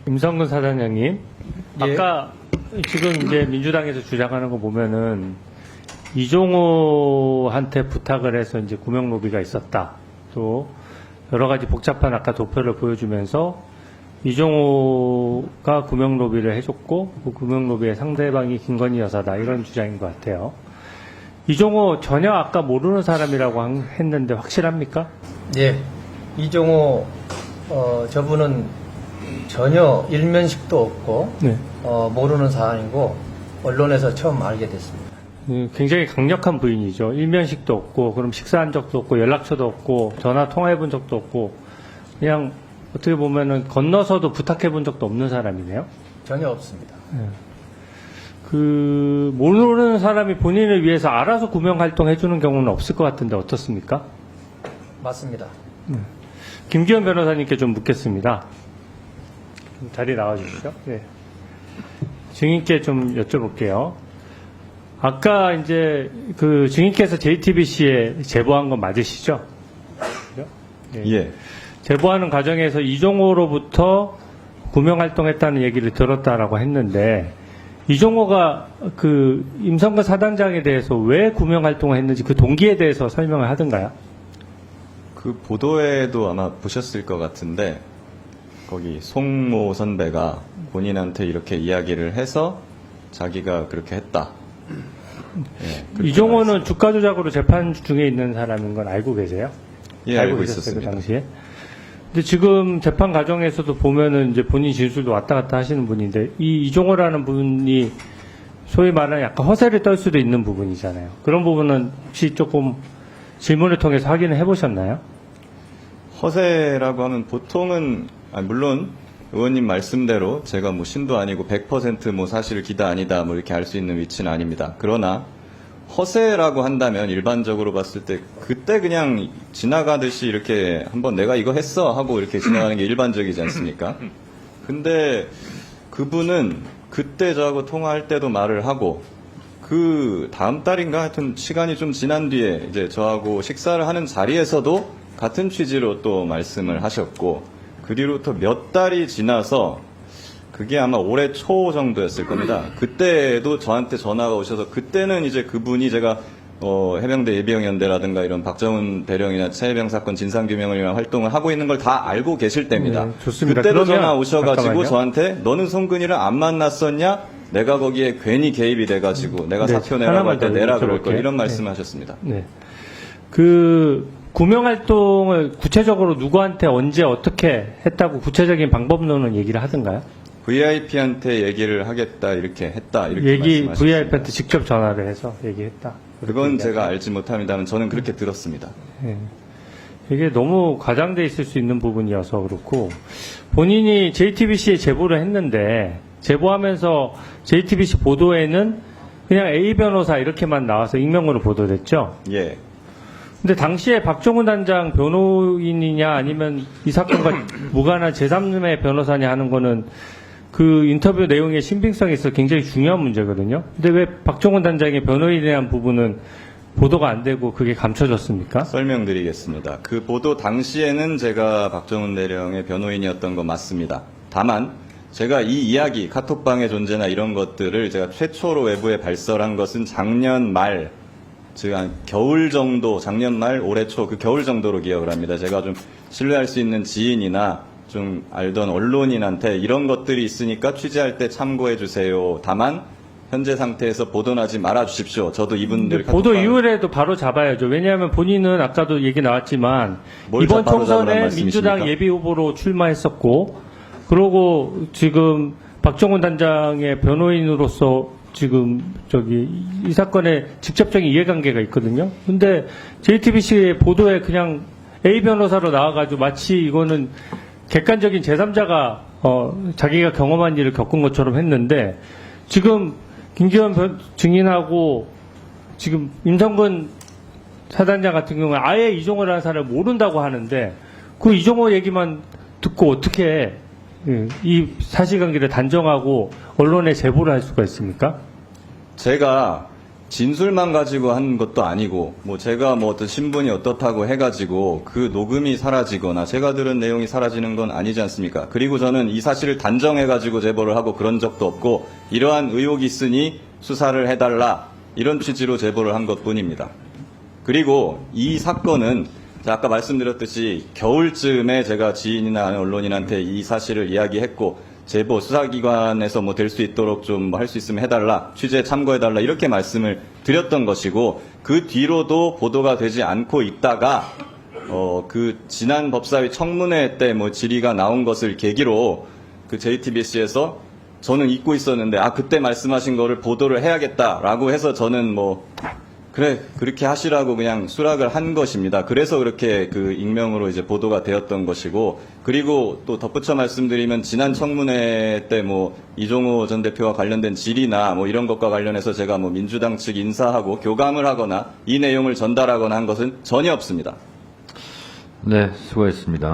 임성근 사단장님, 예. 아까 지금 이제 민주당에서 주장하는 거 보면은 이종호한테 부탁을 해서 이제 구명 로비가 있었다. 또 여러 가지 복잡한 아까 도표를 보여주면서 이종호가 구명 로비를 해줬고 그 구명 로비의 상대방이 김건희 여사다 이런 주장인 것 같아요. 이종호 전혀 아까 모르는 사람이라고 했는데 확실합니까? 예. 이종호 저분은 전혀 일면식도 없고 네. 모르는 사안이고 언론에서 처음 알게 됐습니다. 굉장히 강력한 부인이죠. 일면식도 없고, 그럼 식사한 적도 없고, 연락처도 없고, 전화 통화해본 적도 없고, 그냥 어떻게 보면은 건너서도 부탁해본 적도 없는 사람이네요. 전혀 없습니다. 모르는 사람이 본인을 위해서 알아서 구명 활동해주는 경우는 없을 것 같은데 어떻습니까? 맞습니다. 김기현 변호사님께 좀 묻겠습니다. 자리 나와주시죠. 네. 증인께 좀 여쭤볼게요. 아까 이제 그 증인께서 JTBC에 제보한 건 맞으시죠? 그죠? 네. 예. 제보하는 과정에서 이종호로부터 구명 활동했다는 얘기를 들었다라고 했는데 이종호가 그 임성근 사단장에 대해서 왜 구명 활동을 했는지 그 동기에 대해서 설명을 하던가요? 그 보도에도 아마 보셨을 것 같은데 거기 송모 선배가 본인한테 이렇게 이야기를 해서 자기가 그렇게 했다. 예, 그렇게 이종호는 말했습니다. 주가 조작으로 재판 중에 있는 사람인 건 알고 계세요? 예, 알고 계셨어요, 있었습니다. 그 당시에. 근데 지금 재판 과정에서도 보면은 이제 본인 진술도 왔다 갔다 하시는 분인데 이 이종호라는 분이 소위 말하는 약간 허세를 떨 수도 있는 부분이잖아요. 그런 부분은 혹시 조금 질문을 통해서 확인을 해보셨나요? 허세라고 하면 보통은 물론 의원님 말씀대로 제가 뭐 신도 아니고 100% 뭐 사실 기다 아니다 뭐 이렇게 알 수 있는 위치는 아닙니다. 그러나 허세라고 한다면 일반적으로 봤을 때 그때 그냥 지나가듯이 이렇게 한번 내가 이거 했어 하고 이렇게 지나가는 게 일반적이지 않습니까? 근데 그분은 그때 저하고 통화할 때도 말을 하고 그 다음 달인가 하여튼 시간이 좀 지난 뒤에 이제 저하고 식사를 하는 자리에서도 같은 취지로 또 말씀을 하셨고 그 뒤로부터 몇 달이 지나서 그게 아마 올해 초 정도였을 겁니다. 그때도 저한테 전화가 오셔서 그때는 이제 그분이 제가 해병대 예비역연대라든가 이런 박정훈 대령이나 최해병 사건 진상규명을 위한 활동을 하고 있는 걸 다 알고 계실 때입니다. 네, 좋습니다. 그때도 그러면 전화 오셔가지고 잠깐만요. 저한테 너는 송근이를 안 만났었냐? 내가 거기에 괜히 개입이 돼가지고 내가 네, 사표 내라고 하나만 할 때 더 내라 그럴 걸 여쭤볼게요. 이런 말씀하셨습니다. 네. 그 구명 활동을 구체적으로 누구한테 언제 어떻게 했다고 구체적인 방법론은 얘기를 하던가요? VIP한테 얘기를 하겠다 이렇게 했다 이렇게 얘기 말씀하셨습니다. VIP한테 직접 전화를 해서 얘기했다. 그건 제가 알지 못합니다만 저는 그렇게 들었습니다. 예. 이게 너무 과장돼 있을 수 있는 부분이어서 그렇고 본인이 JTBC에 제보를 했는데 제보하면서 JTBC 보도에는 그냥 A 변호사 이렇게만 나와서 익명으로 보도됐죠. 예. 근데 당시에 박종훈 단장 변호인이냐 아니면 이 사건과 무관한 제3의 변호사냐 하는 거는 그 인터뷰 내용의 신빙성에 있어서 굉장히 중요한 문제거든요. 근데 왜 박종훈 단장의 변호인에 대한 부분은 보도가 안 되고 그게 감춰졌습니까? 설명드리겠습니다. 그 보도 당시에는 제가 박정훈 대령의 변호인이었던 거 맞습니다. 다만 제가 이 이야기, 카톡방의 존재나 이런 것들을 제가 최초로 외부에 발설한 것은 작년 말, 즉 한 겨울 정도, 작년 말, 올해 초 그 겨울 정도로 기억을 합니다. 제가 좀 신뢰할 수 있는 지인이나 좀 알던 언론인한테 이런 것들이 있으니까 취재할 때 참고해 주세요. 다만 현재 상태에서 보도하지 말아 주십시오. 저도 이분들 보도 카톡방을- 이후에도 바로 잡아야죠. 왜냐하면 본인은 아까도 얘기 나왔지만 뭘 이번 바로 잡으란 총선에 말씀이십니까? 민주당 예비 후보로 출마했었고 그러고 지금 박정훈 단장의 변호인으로서 지금 이 사건에 직접적인 이해관계가 있거든요. 근데 JTBC 보도에 그냥 A 변호사로 나와가지고 마치 이거는 객관적인 제3자가 자기가 경험한 일을 겪은 것처럼 했는데 지금 김기현 증인하고 지금 임성근 사단장 같은 경우는 아예 이종호라는 사람을 모른다고 하는데 그 이종호 얘기만 듣고 어떻게 이 사실관계를 단정하고 언론에 제보를 할 수가 있습니까? 제가 진술만 가지고 한 것도 아니고 뭐 제가 뭐 어떤 신분이 어떻다고 해가지고 그 녹음이 사라지거나 제가 들은 내용이 사라지는 건 아니지 않습니까? 그리고 저는 이 사실을 단정해가지고 제보를 하고 그런 적도 없고 이러한 의혹이 있으니 수사를 해달라 이런 취지로 제보를 한 것뿐입니다. 그리고 이 사건은 아까 말씀드렸듯이 겨울쯤에 제가 지인이나 언론인한테 이 사실을 이야기했고 제보 수사기관에서 뭐 될 수 있도록 좀 할 수 있으면 해달라, 취재에 참고해달라 이렇게 말씀을 드렸던 것이고 그 뒤로도 보도가 되지 않고 있다가 그 지난 법사위 청문회 때 뭐 질의가 나온 것을 계기로 그 JTBC에서 저는 잊고 있었는데 그때 말씀하신 거를 보도를 해야겠다라고 해서 저는 뭐 그래 그렇게 하시라고 그냥 수락을 한 것입니다. 그래서 그렇게 그 익명으로 이제 보도가 되었던 것이고 그리고 또 덧붙여 말씀드리면 지난 청문회 때 뭐 이종호 전 대표와 관련된 질의나 뭐 이런 것과 관련해서 제가 뭐 민주당 측 인사하고 교감을 하거나 이 내용을 전달하거나 한 것은 전혀 없습니다. 네, 수고했습니다.